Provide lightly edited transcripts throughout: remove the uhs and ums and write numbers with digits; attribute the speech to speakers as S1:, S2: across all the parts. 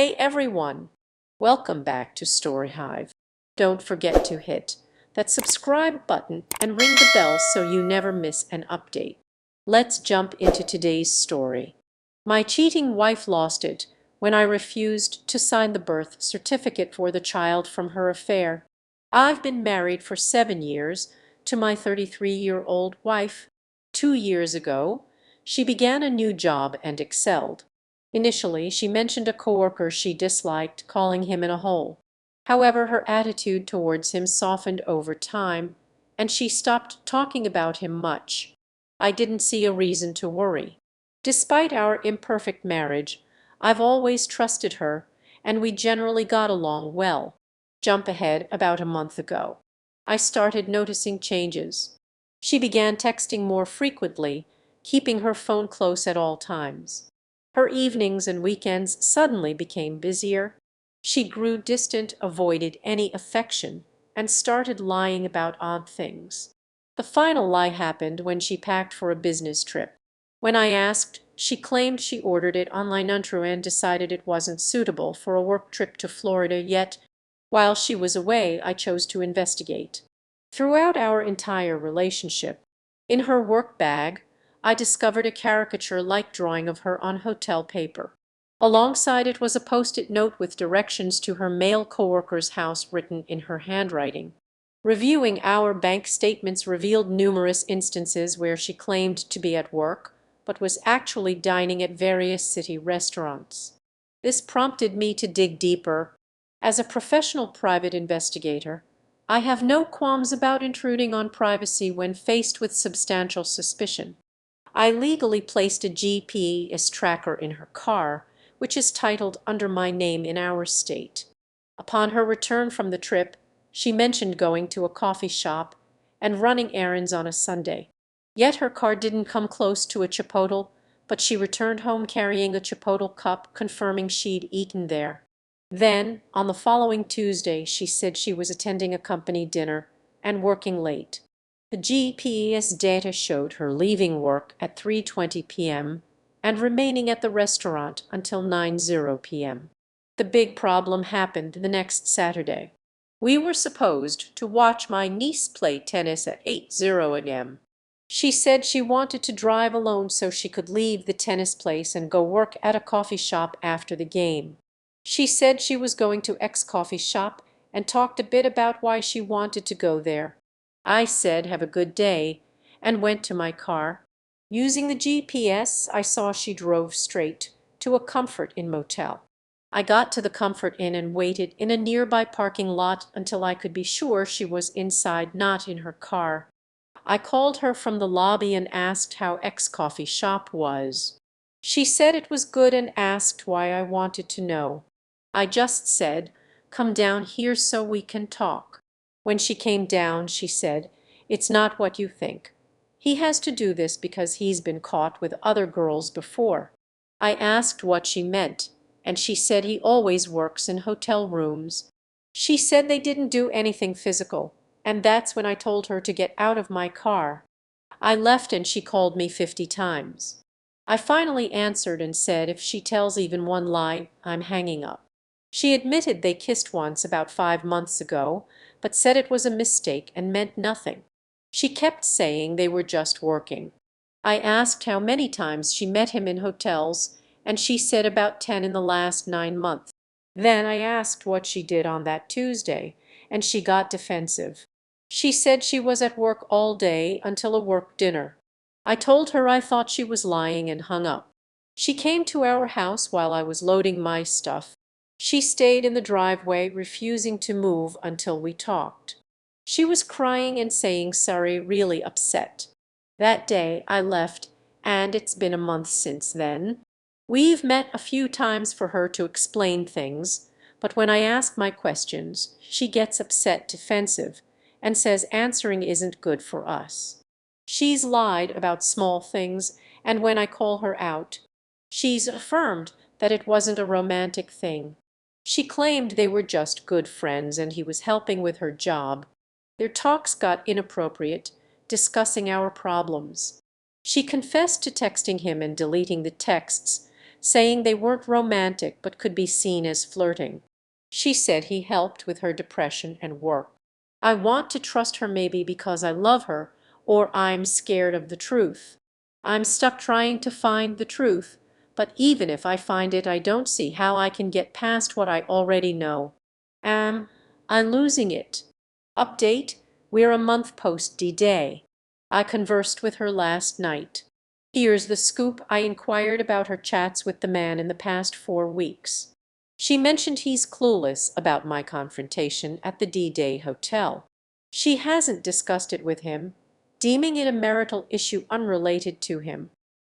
S1: Hey everyone! Welcome back to Story Hive. Don't forget to hit that subscribe button and ring the bell so you never miss an update. Let's jump into today's story. My cheating wife lost it when I refused to sign the birth certificate for the child from her affair. I've been married for 7 years to my 33-year-old wife. 2 years ago, she began a new job and excelled. Initially, she mentioned a coworker she disliked, calling him in a hole. However, her attitude towards him softened over time, and she stopped talking about him much. I didn't see a reason to worry. Despite our imperfect marriage, I've always trusted her, and we generally got along well. Jump ahead about a month ago. I started noticing changes. She began texting more frequently, keeping her phone close at all times. Her evenings and weekends suddenly became busier. She grew distant, avoided any affection, and started lying about odd things. The final lie happened when she packed for a business trip. When I asked, she claimed she ordered it online and decided it wasn't suitable for a work trip to Florida yet. While she was away, I chose to investigate. Throughout our entire relationship, in her work bag, I discovered a caricature-like drawing of her on hotel paper. Alongside it was a post-it note with directions to her male coworker's house written in her handwriting. Reviewing our bank statements revealed numerous instances where she claimed to be at work, but was actually dining at various city restaurants. This prompted me to dig deeper. As a professional private investigator, I have no qualms about intruding on privacy when faced with substantial suspicion. I legally placed a GPS tracker in her car, which is titled under my name in our state. Upon her return from the trip, she mentioned going to a coffee shop and running errands on a Sunday. Yet her car didn't come close to a Chipotle, but she returned home carrying a Chipotle cup, confirming she'd eaten there. Then, on the following Tuesday, she said she was attending a company dinner and working late. The GPS data showed her leaving work at 3:20 p.m. and remaining at the restaurant until 9:00 p.m. The big problem happened the next Saturday. We were supposed to watch my niece play tennis at 8:00 a.m. She said she wanted to drive alone so she could leave the tennis place and go work at a coffee shop after the game. She said she was going to X coffee shop and talked a bit about why she wanted to go there. I said, "Have a good day," and went to my car. Using the GPS, I saw she drove straight to a Comfort Inn motel. I got to the Comfort Inn and waited in a nearby parking lot until I could be sure she was inside, not in her car. I called her from the lobby and asked how X coffee shop was. She said it was good and asked why I wanted to know. I just said, "Come down here so we can talk." When she came down, she said, "It's not what you think. He has to do this because he's been caught with other girls before." I asked what she meant, and she said he always works in hotel rooms. She said they didn't do anything physical, and that's when I told her to get out of my car. I left and she called me 50 times. I finally answered and said if she tells even one lie, I'm hanging up. She admitted they kissed once about 5 months ago, but said it was a mistake and meant nothing. She kept saying they were just working. I asked how many times she met him in hotels, and she said about 10 in the last 9 months. Then I asked what she did on that Tuesday, and she got defensive. She said she was at work all day until a work dinner. I told her I thought she was lying and hung up. She came to our house while I was loading my stuff. She stayed in the driveway, refusing to move until we talked. She was crying and saying sorry, really upset. That day I left, and it's been a month since then. We've met a few times for her to explain things, but when I ask my questions, she gets upset, defensive, and says answering isn't good for us. She's lied about small things, and when I call her out, she's affirmed that it wasn't a romantic thing. She claimed they were just good friends and he was helping with her job. Their talks got inappropriate, discussing our problems. She confessed to texting him and deleting the texts, saying they weren't romantic but could be seen as flirting. She said he helped with her depression and work. I want to trust her maybe because I love her, or I'm scared of the truth. I'm stuck trying to find the truth, but even if I find it, I don't see how I can get past what I already know. Am I losing it? Update: we're a month post D-Day. I conversed with her last night. Here's the scoop: I inquired about her chats with the man in the past 4 weeks. She mentioned he's clueless about my confrontation at the D-Day hotel. She hasn't discussed it with him, deeming it a marital issue unrelated to him.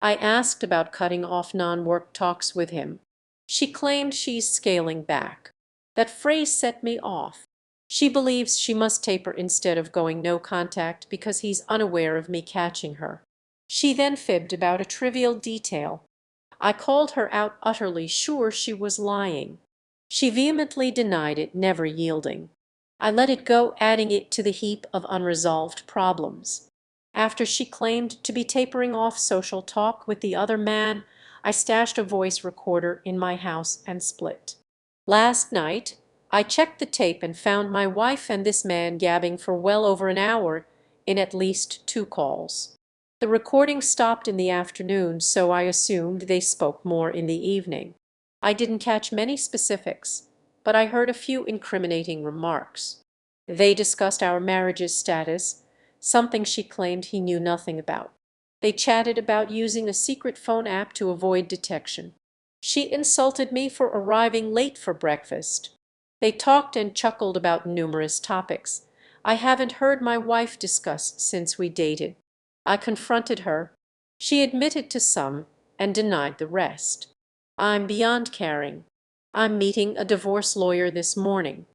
S1: I asked about cutting off non-work talks with him. She claimed she's scaling back. That phrase set me off. She believes she must taper instead of going no contact because he's unaware of me catching her. She then fibbed about a trivial detail. I called her out, utterly sure she was lying. She vehemently denied it, never yielding. I let it go, adding it to the heap of unresolved problems. After she claimed to be tapering off social talk with the other man, I stashed a voice recorder in my house and split. Last night, I checked the tape and found my wife and this man gabbing for well over an hour in at least 2 calls. The recording stopped in the afternoon, so I assumed they spoke more in the evening. I didn't catch many specifics, but I heard a few incriminating remarks. They discussed our marriage's status, something she claimed he knew nothing about. They chatted about using a secret phone app to avoid detection. She insulted me for arriving late for breakfast. They talked and chuckled about numerous topics I haven't heard my wife discuss since we dated. I confronted her. She admitted to some and denied the rest. I'm beyond caring. I'm meeting a divorce lawyer this morning.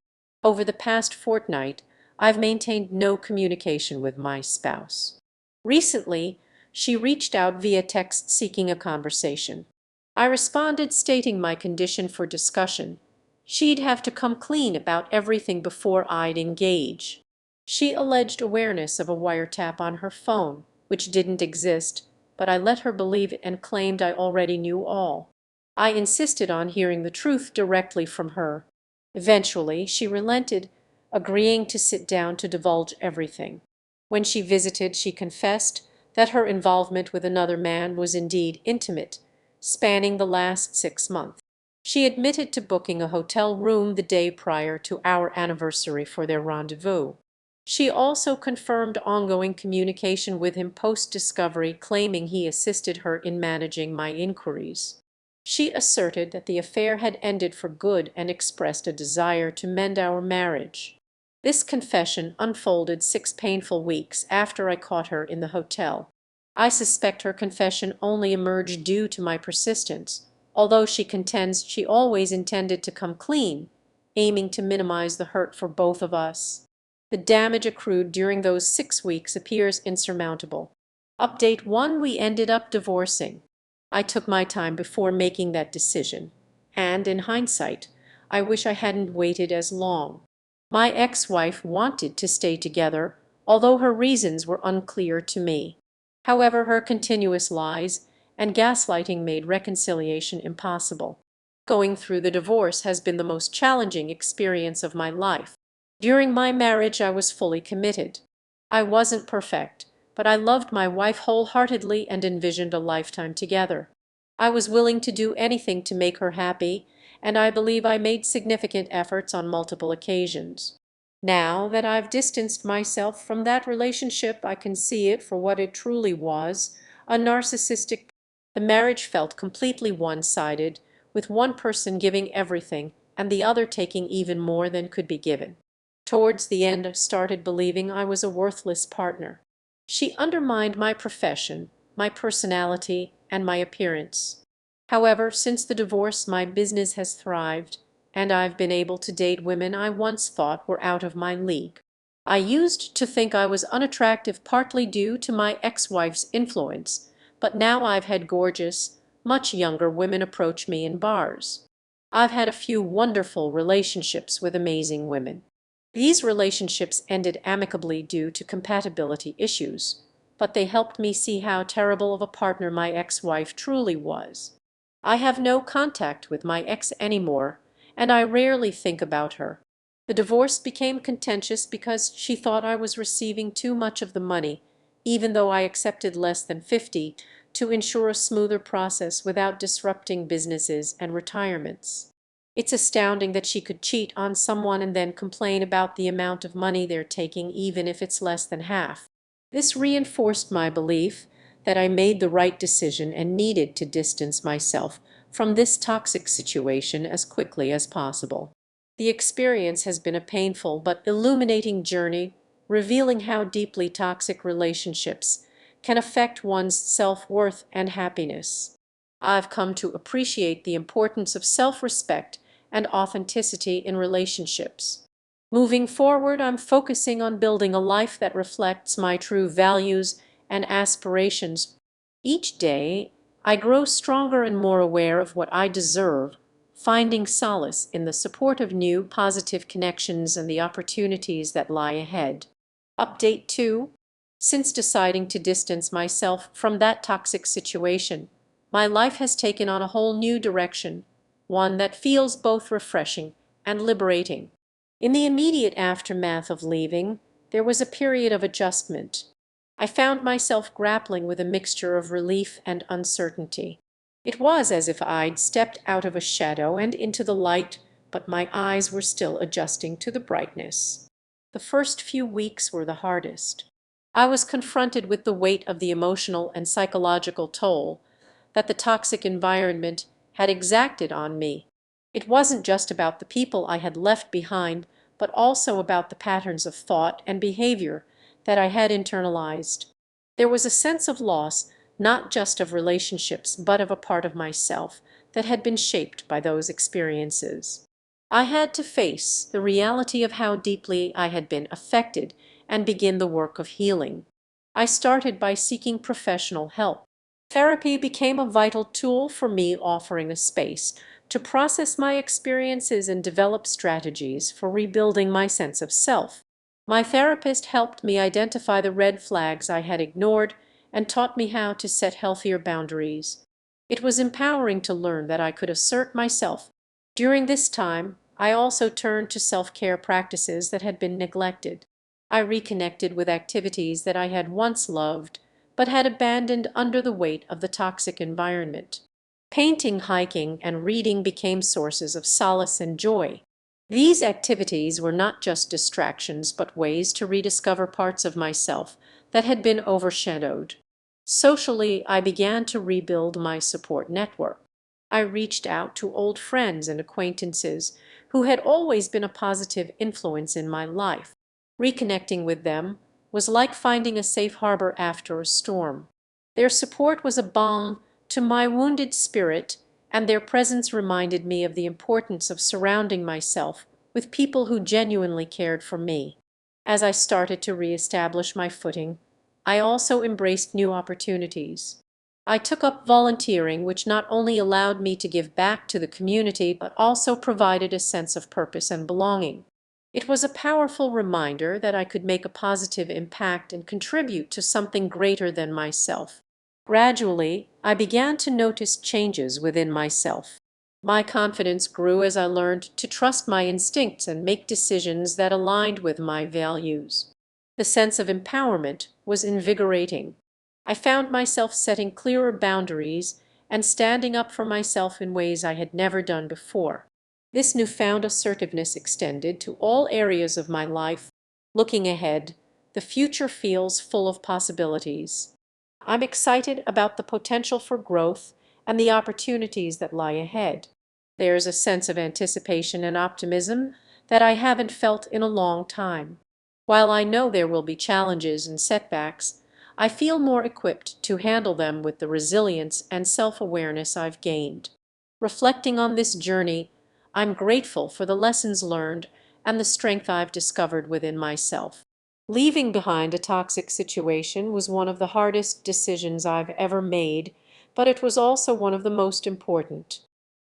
S1: Over the past fortnight, I've maintained no communication with my spouse. Recently, she reached out via text seeking a conversation. I responded stating my condition for discussion. She'd have to come clean about everything before I'd engage. She alleged awareness of a wiretap on her phone, which didn't exist, but I let her believe it and claimed I already knew all. I insisted on hearing the truth directly from her. Eventually, she relented, agreeing to sit down to divulge everything. When she visited, she confessed that her involvement with another man was indeed intimate, spanning the last 6 months. She admitted to booking a hotel room the day prior to our anniversary for their rendezvous. She also confirmed ongoing communication with him post-discovery, claiming he assisted her in managing my inquiries. She asserted that the affair had ended for good and expressed a desire to mend our marriage. This confession unfolded 6 painful weeks after I caught her in the hotel. I suspect her confession only emerged due to my persistence, although she contends she always intended to come clean, aiming to minimize the hurt for both of us. The damage accrued during those 6 weeks appears insurmountable. Update 1: we ended up divorcing. I took my time before making that decision, and in hindsight, I wish I hadn't waited as long. My ex-wife wanted to stay together, although her reasons were unclear to me. However, her continuous lies and gaslighting made reconciliation impossible. Going through the divorce has been the most challenging experience of my life. During my marriage, I was fully committed. I wasn't perfect, but I loved my wife wholeheartedly and envisioned a lifetime together. I was willing to do anything to make her happy, and I believe I made significant efforts on multiple occasions. Now that I've distanced myself from that relationship, I can see it for what it truly was, a narcissistic. The marriage felt completely one-sided, with one person giving everything and the other taking even more than could be given. Towards the end, I started believing I was a worthless partner. She undermined my profession, my personality, and my appearance. However, since the divorce, my business has thrived, and I've been able to date women I once thought were out of my league. I used to think I was unattractive, partly due to my ex-wife's influence, but now I've had gorgeous, much younger women approach me in bars. I've had a few wonderful relationships with amazing women. These relationships ended amicably due to compatibility issues, but they helped me see how terrible of a partner my ex-wife truly was. I have no contact with my ex anymore, and I rarely think about her. The divorce became contentious because she thought I was receiving too much of the money, even though I accepted less than 50, to ensure a smoother process without disrupting businesses and retirements. It's astounding that she could cheat on someone and then complain about the amount of money they're taking, even if it's less than half. This reinforced my belief that I made the right decision and needed to distance myself from this toxic situation as quickly as possible. The experience has been a painful but illuminating journey, revealing how deeply toxic relationships can affect one's self-worth and happiness. I've come to appreciate the importance of self-respect and authenticity in relationships. Moving forward, I'm focusing on building a life that reflects my true values and aspirations. Each day, I grow stronger and more aware of what I deserve, finding solace in the support of new, positive connections and the opportunities that lie ahead. Update 2. Since deciding to distance myself from that toxic situation, my life has taken on a whole new direction, one that feels both refreshing and liberating. In the immediate aftermath of leaving, there was a period of adjustment. I found myself grappling with a mixture of relief and uncertainty. It was as if I'd stepped out of a shadow and into the light, but my eyes were still adjusting to the brightness. The first few weeks were the hardest. I was confronted with the weight of the emotional and psychological toll that the toxic environment had exacted on me. It wasn't just about the people I had left behind, but also about the patterns of thought and behavior that I had internalized. There was a sense of loss, not just of relationships, but of a part of myself that had been shaped by those experiences. I had to face the reality of how deeply I had been affected and begin the work of healing. I started by seeking professional help. Therapy became a vital tool for me, offering a space to process my experiences and develop strategies for rebuilding my sense of self. My therapist helped me identify the red flags I had ignored and taught me how to set healthier boundaries. It was empowering to learn that I could assert myself. During this time, I also turned to self-care practices that had been neglected. I reconnected with activities that I had once loved, but had abandoned under the weight of the toxic environment. Painting, hiking, and reading became sources of solace and joy. These activities were not just distractions, but ways to rediscover parts of myself that had been overshadowed. Socially, I began to rebuild my support network. I reached out to old friends and acquaintances who had always been a positive influence in my life. Reconnecting with them was like finding a safe harbor after a storm. Their support was a balm to my wounded spirit, and their presence reminded me of the importance of surrounding myself with people who genuinely cared for me. As I started to reestablish my footing, I also embraced new opportunities. I took up volunteering, which not only allowed me to give back to the community, but also provided a sense of purpose and belonging. It was a powerful reminder that I could make a positive impact and contribute to something greater than myself. Gradually, I began to notice changes within myself. My confidence grew as I learned to trust my instincts and make decisions that aligned with my values. The sense of empowerment was invigorating. I found myself setting clearer boundaries and standing up for myself in ways I had never done before. This newfound assertiveness extended to all areas of my life. Looking ahead, the future feels full of possibilities. I'm excited about the potential for growth and the opportunities that lie ahead. There's a sense of anticipation and optimism that I haven't felt in a long time. While I know there will be challenges and setbacks, I feel more equipped to handle them with the resilience and self-awareness I've gained. Reflecting on this journey, I'm grateful for the lessons learned and the strength I've discovered within myself. Leaving behind a toxic situation was one of the hardest decisions I've ever made, but it was also one of the most important.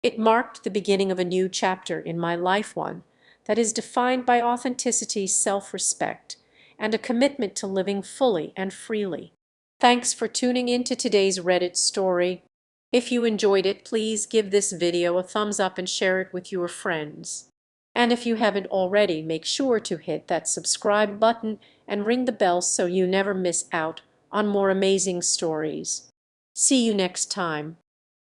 S1: It marked the beginning of a new chapter in my life, one that is defined by authenticity, self-respect, and a commitment to living fully and freely. Thanks for tuning in to today's Reddit story. If you enjoyed it, please give this video a thumbs up and share it with your friends. And if you haven't already, make sure to hit that subscribe button and ring the bell so you never miss out on more amazing stories. See you next time.